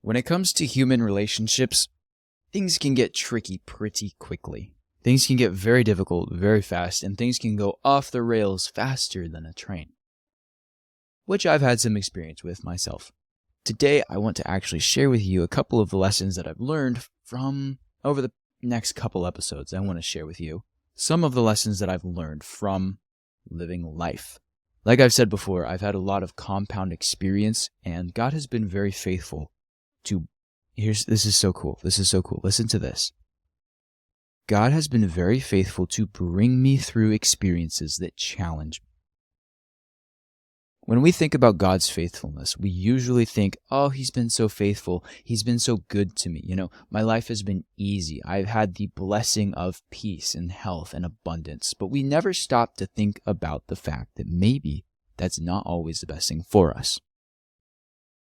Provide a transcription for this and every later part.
When it comes to human relationships, things can get tricky pretty quickly. Things can get very difficult very fast, and things can go off the rails faster than a train, which I've had some experience with myself. Today, I want to actually share with you a couple of the lessons that I've learned from over the next couple episodes. I want to share with you some of the lessons that I've learned from living life. Like I've said before, I've had a lot of compound experience, and God has been very faithful to... This is so cool. Listen to this. God has been very faithful to bring me through experiences that challenge me. When we think about God's faithfulness, we usually think, oh, he's been so faithful. He's been so good to me. My life has been easy. I've had the blessing of peace and health and abundance. But we never stop to think about the fact that maybe that's not always the best thing for us.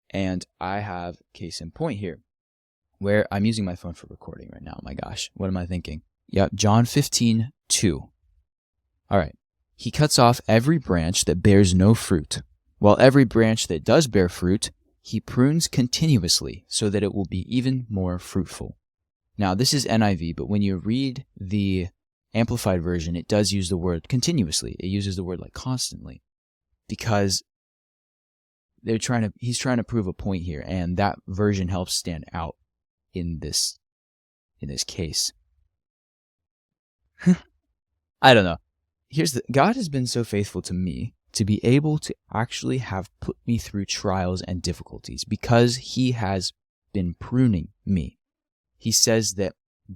And I have case in point here, where I'm using my phone for recording right now. My gosh, what am I thinking? Yeah, John 15:2. All right. He cuts off every branch that bears no fruit, while every branch that does bear fruit, he prunes continuously so that it will be even more fruitful. Now, this is NIV, but when you read the Amplified version, it does use the word continuously. It uses the word like constantly, because he's trying to prove a point here, and that version helps stand out in this case. I don't know. God has been so faithful to me to be able to actually have put me through trials and difficulties because he has been pruning me. He says that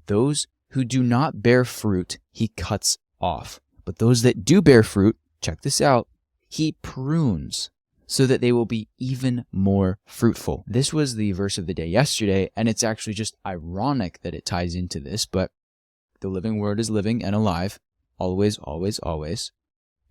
those who do not bear fruit, he cuts off. But those that do bear fruit, check this out, he prunes so that they will be even more fruitful. This was the verse of the day yesterday, and it's actually just ironic that it ties into this, but the living word is living and alive. Always, always, always.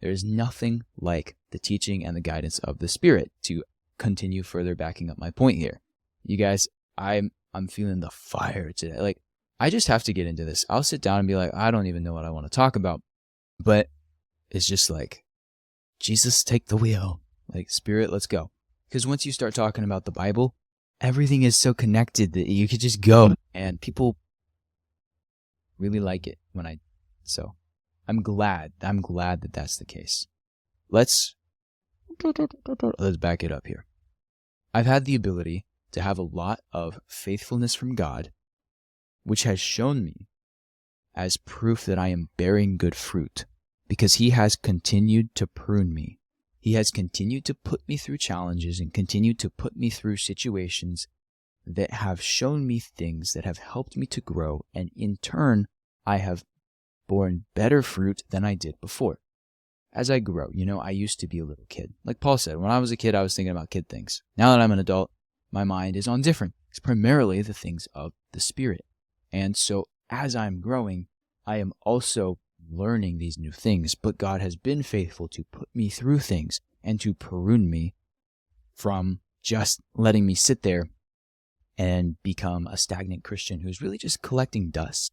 There is nothing like the teaching and the guidance of the Spirit to continue further backing up my point here. You guys, I'm feeling the fire today. Like, I just have to get into this. I'll sit down and be like, I don't even know what I want to talk about. But it's just like, Jesus, take the wheel. Like, Spirit, let's go. Because once you start talking about the Bible, everything is so connected that you could just go. And people really like it so I'm glad that that's the case. Let's back it up here. I've had the ability to have a lot of faithfulness from God, which has shown me as proof that I am bearing good fruit, because he has continued to prune me. He has continued to put me through challenges and continued to put me through situations that have shown me things that have helped me to grow, and in turn, I have borne better fruit than I did before. As I grow, I used to be a little kid. Like Paul said, when I was a kid, I was thinking about kid things. Now that I'm an adult, my mind is on different. It's primarily the things of the Spirit. And so as I'm growing, I am also learning these new things, but God has been faithful to put me through things and to prune me from just letting me sit there and become a stagnant Christian who's really just collecting dust.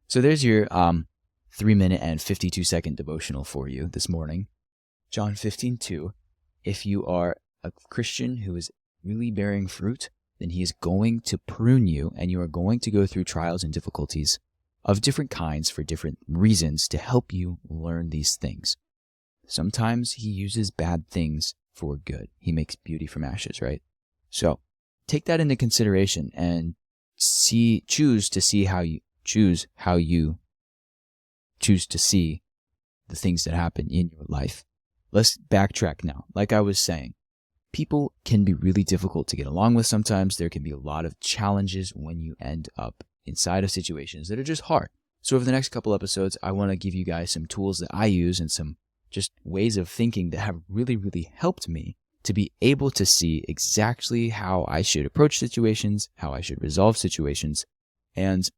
So there's your 3-minute and 52-second devotional for you this morning. John 15:2. If you are a Christian who is really bearing fruit, then he is going to prune you, and you are going to go through trials and difficulties of different kinds for different reasons to help you learn these things. Sometimes he uses bad things for good. He makes beauty from ashes, right? So take that into consideration and choose to see how you choose to see the things that happen in your life. Let's backtrack now. Like I was saying, people can be really difficult to get along with sometimes. There can be a lot of challenges when you end up inside of situations that are just hard. So over the next couple episodes, I want to give you guys some tools that I use and some just ways of thinking that have really, really helped me to be able to see exactly how I should approach situations, how I should resolve situations. And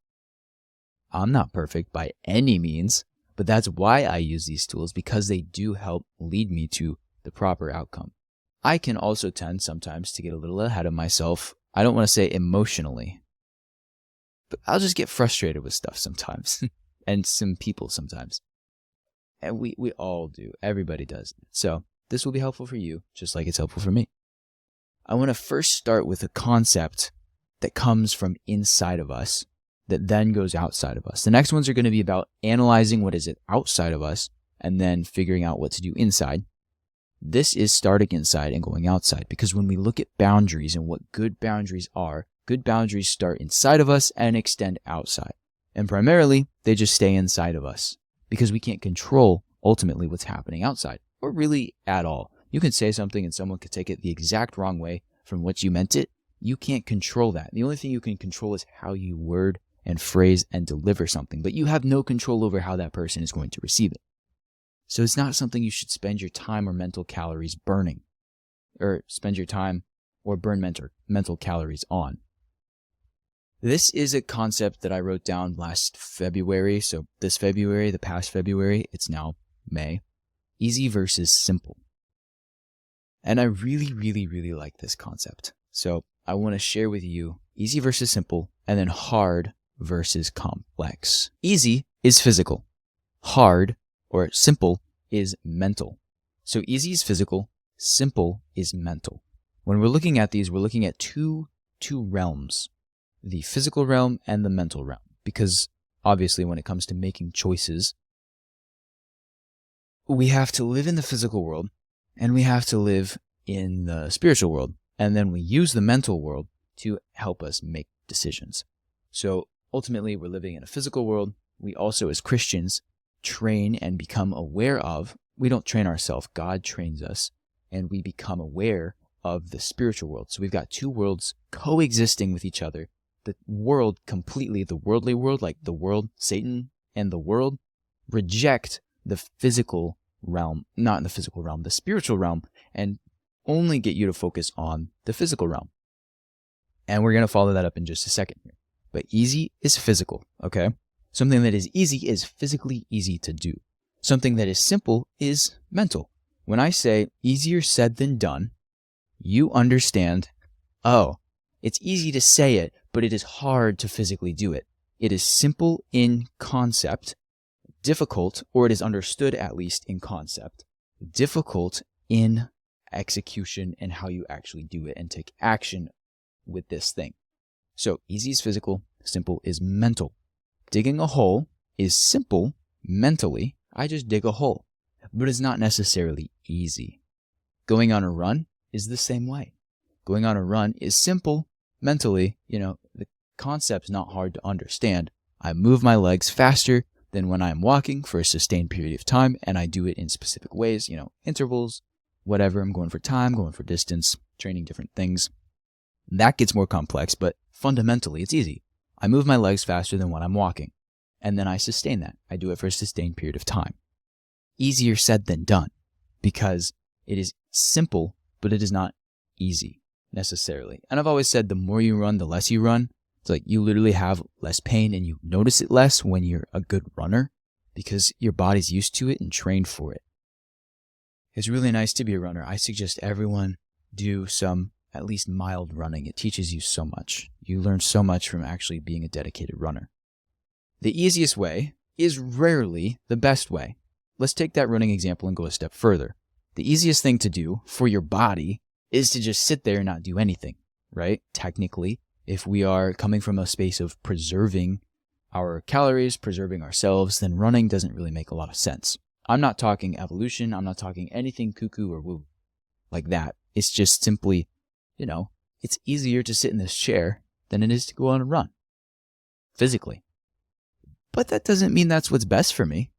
I'm not perfect by any means, but that's why I use these tools, because they do help lead me to the proper outcome. I can also tend sometimes to get a little ahead of myself. I don't want to say emotionally, but I'll just get frustrated with stuff sometimes and some people sometimes. And we all do. Everybody does. So this will be helpful for you, just like it's helpful for me. I want to first start with a concept that comes from inside of us that then goes outside of us. The next ones are going to be about analyzing what is outside of us and then figuring out what to do inside. This is starting inside and going outside, because when we look at boundaries and what good boundaries are, good boundaries start inside of us and extend outside. And primarily, they just stay inside of us because we can't control ultimately what's happening outside, or really at all. You can say something and someone could take it the exact wrong way from what you meant it. You can't control that. The only thing you can control is how you word and phrase and deliver something, but you have no control over how that person is going to receive it. So it's not something you should spend your time or mental calories burning, or spend your time or burn mental calories on. This is a concept that I wrote down last February. So this February, the past February, it's now May. Easy versus simple. And I really, really, really like this concept. So I want to share with you easy versus simple, and then hard versus complex. Easy is physical. Hard or simple is mental. So easy is physical, simple is mental. When we're looking at these, we're looking at two realms, the physical realm and the mental realm, because obviously when it comes to making choices, we have to live in the physical world and we have to live in the spiritual world, and then we use the mental world to help us make decisions. So ultimately, we're living in a physical world. We also, as Christians, train and become aware of, we don't train ourselves, God trains us, and we become aware of the spiritual world. So we've got two worlds coexisting with each other. The world completely, the worldly world, like the world, Satan and the world, reject the physical realm, not in the physical realm, the spiritual realm, and only get you to focus on the physical realm. And we're going to follow that up in just a second here. But easy is physical, okay? Something that is easy is physically easy to do. Something that is simple is mental. When I say easier said than done, you understand, oh, it's easy to say it, but it is hard to physically do it. It is simple in concept, difficult, or it is understood at least in concept, difficult in execution and how you actually do it and take action with this thing. So easy is physical, simple is mental. Digging a hole is simple mentally. I just dig a hole, but it's not necessarily easy. Going on a run is the same way. Going on a run is simple mentally. The concept's not hard to understand. I move my legs faster than when I'm walking for a sustained period of time, and I do it in specific ways, intervals, whatever. I'm going for time, going for distance, training different things. That gets more complex, but fundamentally it's easy. I move my legs faster than when I'm walking, and then I sustain that. I do it for a sustained period of time. Easier said than done, because it is simple, but it is not easy necessarily. And I've always said the more you run, the less you run. It's like you literally have less pain and you notice it less when you're a good runner because your body's used to it and trained for it. It's really nice to be a runner. I suggest everyone do some at least mild running. It teaches you so much. You learn so much from actually being a dedicated runner. The easiest way is rarely the best way. Let's take that running example and go a step further. The easiest thing to do for your body is to just sit there and not do anything, right? Technically, if we are coming from a space of preserving our calories, preserving ourselves, then running doesn't really make a lot of sense. I'm not talking evolution. I'm not talking anything cuckoo or woo like that. It's just simply, it's easier to sit in this chair than it is to go on a run physically. But that doesn't mean that's what's best for me.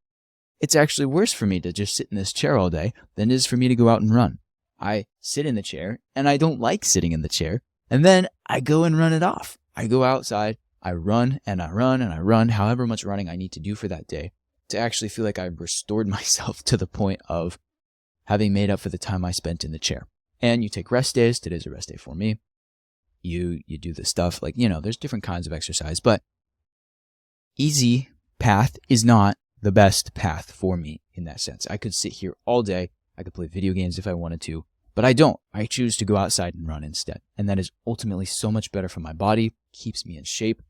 It's actually worse for me to just sit in this chair all day than it is for me to go out and run. I sit in the chair and I don't like sitting in the chair. And then I go and run it off. I go outside, I run and I run and I run, however much running I need to do for that day to actually feel like I've restored myself to the point of having made up for the time I spent in the chair. And you take rest days. Today's a rest day for me. You do the stuff like, there's different kinds of exercise, but easy path is not the best path for me in that sense. I could sit here all day. I could play video games if I wanted to, but I don't. I choose to go outside and run instead. And that is ultimately so much better for my body, keeps me in shape.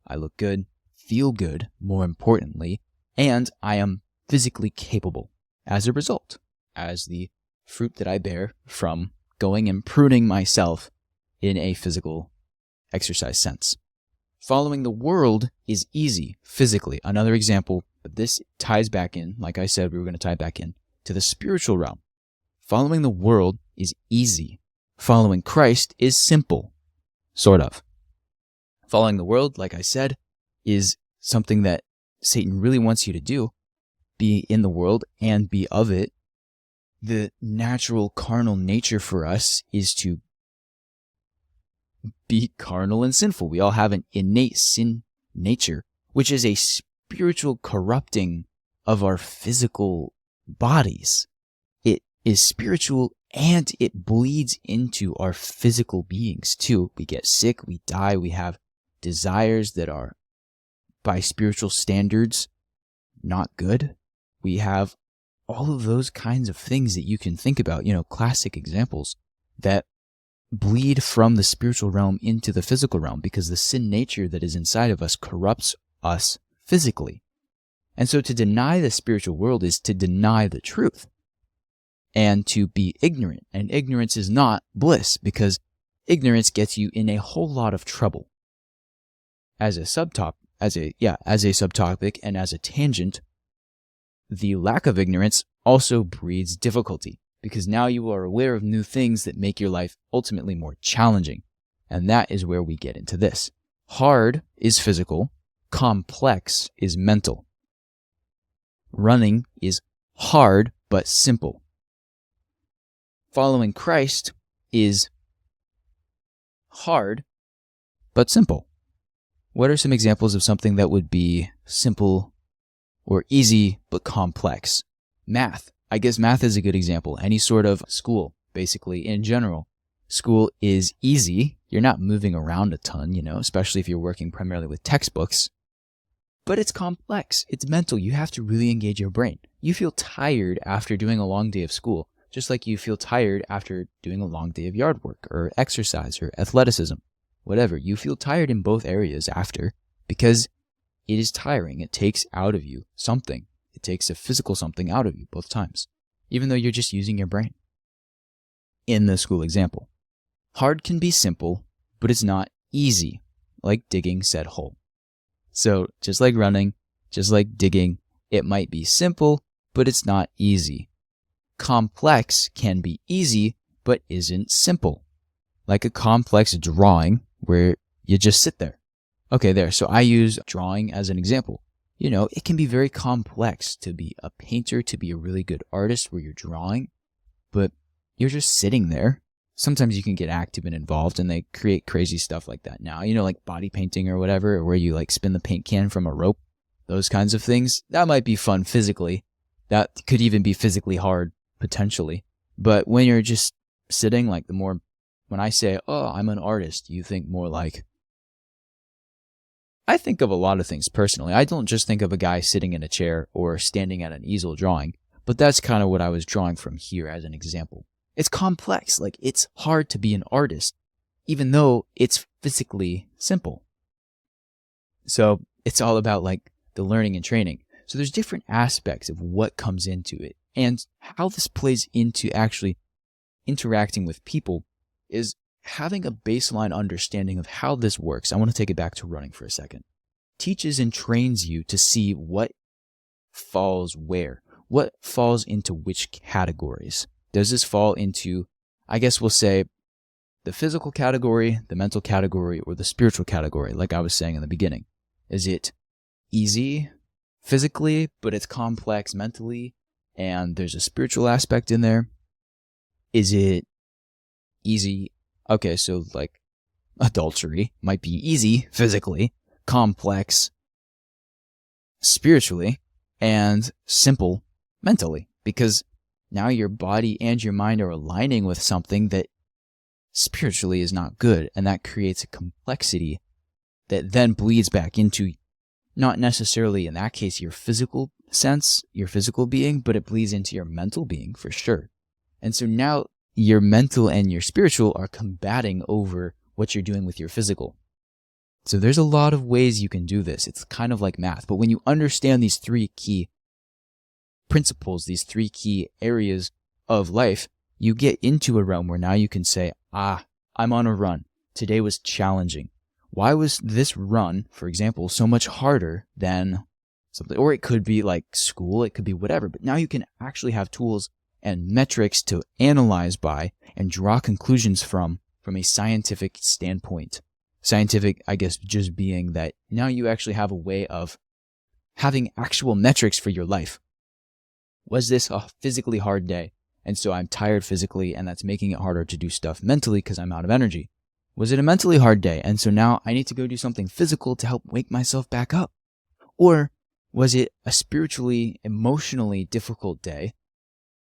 I look good, feel good, more importantly, and I am physically capable as a result, as the fruit that I bear from going and pruning myself in a physical exercise sense. Following the world is easy physically. Another example, but this ties back in, like I said, we were going to tie back in to the spiritual realm. Following the world is easy. Following Christ is simple, sort of. Following the world, like I said, is something that Satan really wants you to do. Be in the world and be of it. The natural carnal nature for us is to be carnal and sinful. We all have an innate sin nature, which is a spiritual corrupting of our physical bodies. It is spiritual and it bleeds into our physical beings too. We get sick, we die, we have desires that are, by spiritual standards, not good. We have all of those kinds of things that you can think about, classic examples that bleed from the spiritual realm into the physical realm because the sin nature that is inside of us corrupts us physically. And so to deny the spiritual world is to deny the truth and to be ignorant. And ignorance is not bliss because ignorance gets you in a whole lot of trouble. As a subtopic and as a tangent, the lack of ignorance also breeds difficulty because now you are aware of new things that make your life ultimately more challenging. And that is where we get into this. Hard is physical, complex is mental. Running is hard but simple. Following Christ is hard but simple. What are some examples of something that would be simple or easy but complex? Math. I guess math is a good example. Any sort of school, basically, in general. School is easy. You're not moving around a ton, especially if you're working primarily with textbooks. But it's complex. It's mental. You have to really engage your brain. You feel tired after doing a long day of school, just like you feel tired after doing a long day of yard work or exercise or athleticism. Whatever. You feel tired in both areas after because it is tiring. It takes out of you something. It takes a physical something out of you both times, even though you're just using your brain. In the school example, hard can be simple, but it's not easy, like digging said hole. So just like running, just like digging, it might be simple, but it's not easy. Complex can be easy, but isn't simple, like a complex drawing where you just sit there. Okay, there. So I use drawing as an example. It can be very complex to be a painter, to be a really good artist where you're drawing, but you're just sitting there. Sometimes you can get active and involved and they create crazy stuff like that now, like body painting or whatever, or where you like spin the paint can from a rope, those kinds of things. That might be fun physically. That could even be physically hard, potentially. But when you're just sitting, when I say, oh, I'm an artist, you think more like, I think of a lot of things personally. I don't just think of a guy sitting in a chair or standing at an easel drawing, but that's kind of what I was drawing from here as an example. It's complex, it's hard to be an artist, even though it's physically simple. So it's all about the learning and training. So there's different aspects of what comes into it, and how this plays into actually interacting with people is having a baseline understanding of how this works. I want to take it back to running for a second. Teaches and trains you to see what falls where, what falls into which categories. Does this fall into, I guess we'll say, the physical category, the mental category, or the spiritual category, like I was saying in the beginning? Is it easy physically, but it's complex mentally, and there's a spiritual aspect in there? Is it easy? Okay, so adultery might be easy physically, complex spiritually, and simple mentally, because now your body and your mind are aligning with something that spiritually is not good, and that creates a complexity that then bleeds back into, not necessarily in that case your physical sense, your physical being, but it bleeds into your mental being for sure. And so now your mental and your spiritual are combating over what you're doing with your physical. So there's a lot of ways you can do this. It's kind of like math, but when you understand these three key principles, these three key areas of life, you get into a realm where now you can say, I'm on a run. Today was challenging. why was this run, for example, so much harder than something? Or it could be like school, it could be whatever. But now you can actually have tools and metrics to analyze by and draw conclusions from a scientific standpoint. Scientific, I guess, just being that now you actually have a way of having actual metrics for your life. Was this a physically hard day? And so I'm tired physically, and that's making it harder to do stuff mentally because I'm out of energy. Was it a mentally hard day? And so now I need to go do something physical to help wake myself back up. Or was it a spiritually, emotionally difficult day?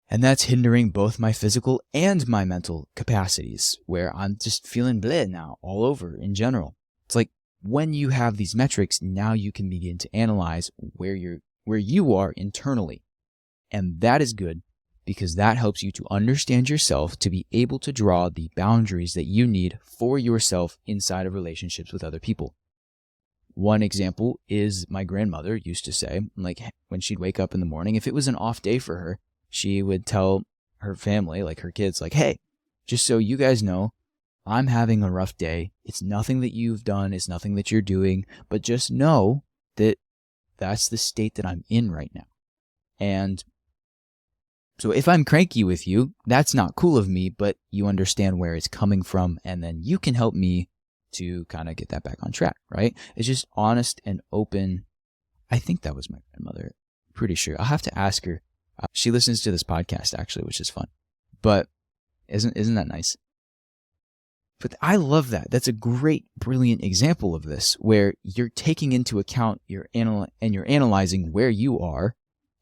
And that's hindering both my physical and my mental capacities, where I'm just feeling bleh now all over in general. It's like when you have these metrics, now you can begin to analyze where you are internally. And that is good because that helps you to understand yourself, to be able to draw the boundaries that you need for yourself inside of relationships with other people. One example is my grandmother used to say, like when she'd wake up in the morning, if it was an off day for her, she would tell her family, like her kids, like, hey, just so you guys know, I'm having a rough day. It's nothing that you've done. It's nothing that you're doing. But just know that that's the state that I'm in right now. And so if I'm cranky with you, that's not cool of me, but you understand where it's coming from. And then you can help me to kind of get that back on track, right? It's just honest and open. I think that was my grandmother. Pretty sure. I'll have to ask her. She listens to this podcast, actually, which is fun. But isn't that nice? But I love that. That's a great, brilliant example of this, where you're taking into account you're analyzing where you are,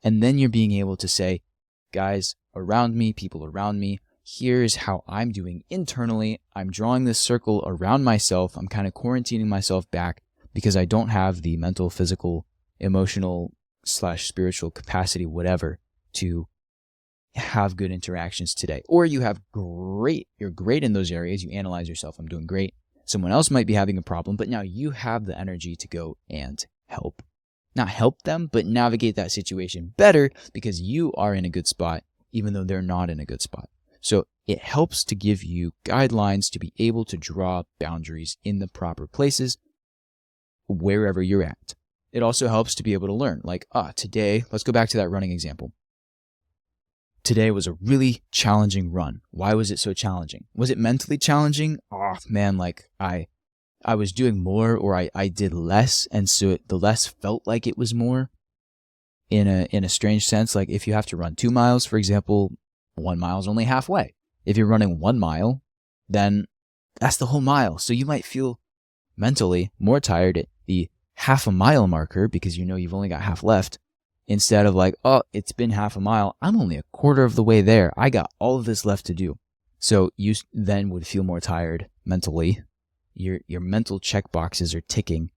and then you're being able to say, guys around me, people around me, here's how I'm doing internally. I'm drawing this circle around myself. I'm kind of quarantining myself back because I don't have the mental, physical, emotional / spiritual capacity, whatever, to have good interactions today. Or you're great in those areas. You analyze yourself. I'm doing great. Someone else might be having a problem, but now you have the energy to go and help. Not help them, but navigate that situation better because you are in a good spot, even though they're not in a good spot. So it helps to give you guidelines to be able to draw boundaries in the proper places, wherever you're at. It also helps to be able to learn, like, today, let's go back to that running example. Today was a really challenging run. Why was it so challenging? Was it mentally challenging? Oh man, like I was doing more, or I did less, and so the less felt like it was more in a strange sense. Like if you have to run 2 miles, for example, 1 mile is only halfway. If you're running 1 mile, then that's the whole mile. So you might feel mentally more tired at the half a mile marker because you know you've only got half left, instead of like, oh, it's been half a mile. I'm only a quarter of the way there. I got all of this left to do. So you then would feel more tired mentally. Your mental check boxes are ticking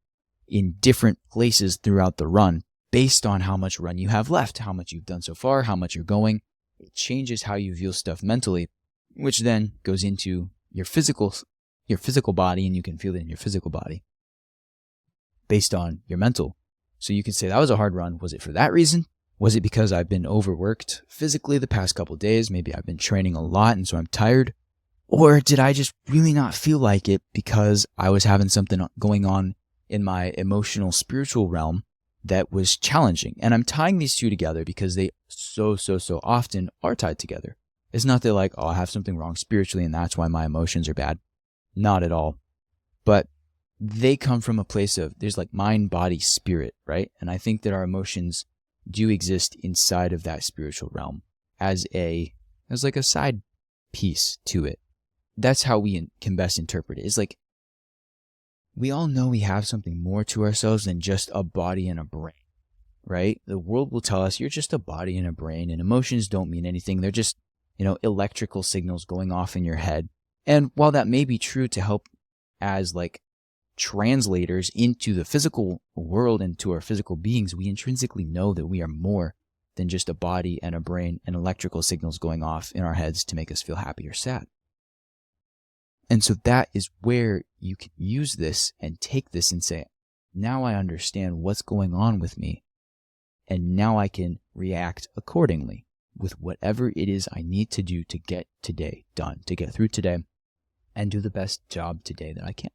in different places throughout the run based on how much run you have left, how much you've done so far, how much you're going. It changes how you view stuff mentally, which then goes into your physical body, and you can feel it in your physical body based on your mental. So you can say that was a hard run. Was it for that reason? Was it because I've been overworked physically the past couple of days? Maybe I've been training a lot and so I'm tired. Or did I just really not feel like it because I was having something going on in my emotional, spiritual realm that was challenging? And I'm tying these two together because they so often are tied together. It's not that like, oh, I have something wrong spiritually and that's why my emotions are bad. Not at all. But they come from a place of, there's like mind, body, spirit, right? And I think that our emotions do exist inside of that spiritual realm as like a side piece to it. That's how we can best interpret it. It's like, we all know we have something more to ourselves than just a body and a brain, right? The world will tell us you're just a body and a brain, and emotions don't mean anything. They're just, electrical signals going off in your head. And while that may be true to help as like translators into the physical world and to our physical beings, we intrinsically know that we are more than just a body and a brain and electrical signals going off in our heads to make us feel happy or sad. And so that is where you can use this and take this and say, now I understand what's going on with me, and now I can react accordingly with whatever it is I need to do to get today done, to get through today and do the best job today that I can.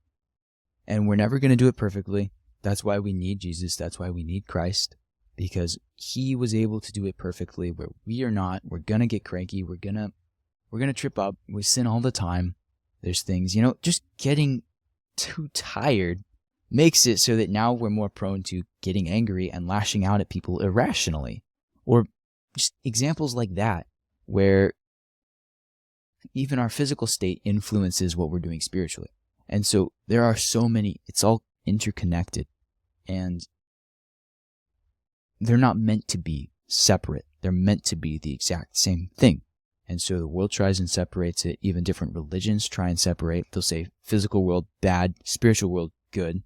And we're never going to do it perfectly. That's why we need Jesus. That's why we need Christ, because he was able to do it perfectly where we are not. We're going to get cranky. We're going to trip up. We sin all the time. There's things, just getting too tired makes it so that now we're more prone to getting angry and lashing out at people irrationally. Or just examples like that, where even our physical state influences what we're doing spiritually. And so there are so many, it's all interconnected, and they're not meant to be separate. They're meant to be the exact same thing. And so the world tries and separates it. Even different religions try and separate. They'll say physical world bad, spiritual world good.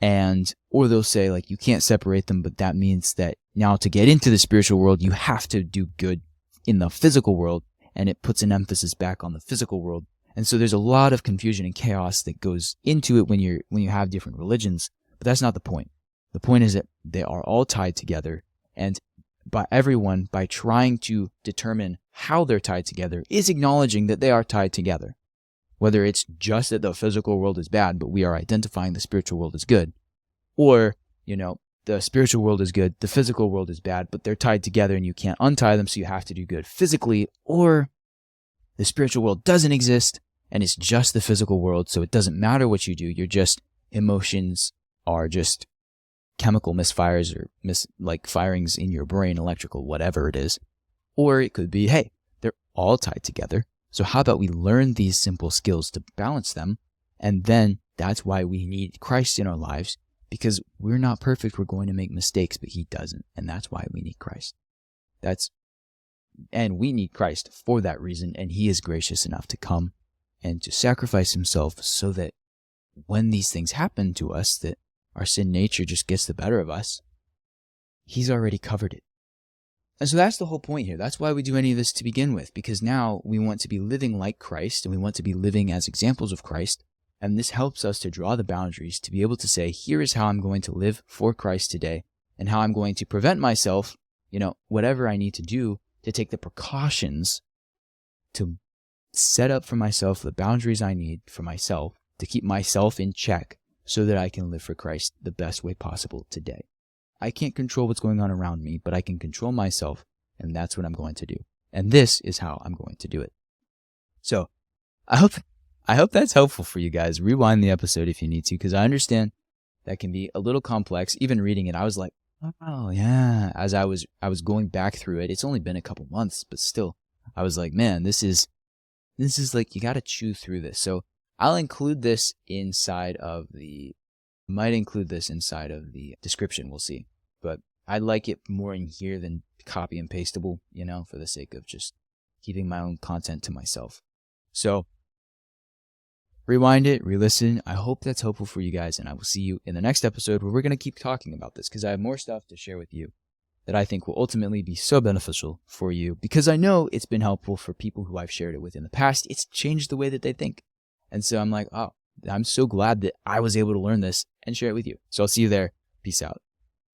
Or they'll say like you can't separate them, but that means that now to get into the spiritual world, you have to do good in the physical world, and it puts an emphasis back on the physical world. And so there's a lot of confusion and chaos that goes into it when you have different religions, but that's not the point. The point is that they are all tied together, and by trying to determine how they're tied together is acknowledging that they are tied together. Whether it's just that the physical world is bad, but we are identifying the spiritual world as good, or, the spiritual world is good, the physical world is bad, but they're tied together and you can't untie them, so you have to do good physically, or the spiritual world doesn't exist and it's just the physical world, so it doesn't matter what you do, emotions are just chemical misfires or firings in your brain, electrical, whatever it is. Or it could be, hey, they're all tied together, so how about we learn these simple skills to balance them, and then that's why we need Christ in our lives, because we're not perfect, we're going to make mistakes, but he doesn't, and that's why we need Christ. And we need Christ for that reason, and he is gracious enough to come and to sacrifice himself so that when these things happen to us, that our sin nature just gets the better of us, he's already covered it. And so that's the whole point here. That's why we do any of this to begin with, because now we want to be living like Christ, and we want to be living as examples of Christ. And this helps us to draw the boundaries, to be able to say, here is how I'm going to live for Christ today, and how I'm going to prevent myself, whatever I need to do to take the precautions to set up for myself the boundaries I need for myself, to keep myself in check so that I can live for Christ the best way possible today. I can't control what's going on around me, but I can control myself, and that's what I'm going to do. And this is how I'm going to do it. So, I hope that's helpful for you guys. Rewind the episode if you need to, because I understand that can be a little complex. Even reading it, I was like, oh yeah. As I was going back through it, it's only been a couple months, but still, I was like, man, this is like, you got to chew through this. So I'll include this inside of the description. We'll see. But I like it more in here than copy and pastable, for the sake of just keeping my own content to myself. So rewind it, re-listen. I hope that's helpful for you guys, and I will see you in the next episode where we're going to keep talking about this, because I have more stuff to share with you that I think will ultimately be so beneficial for you, because I know it's been helpful for people who I've shared it with in the past. It's changed the way that they think. And so I'm like, oh, I'm so glad that I was able to learn this and share it with you. So I'll see you there. Peace out.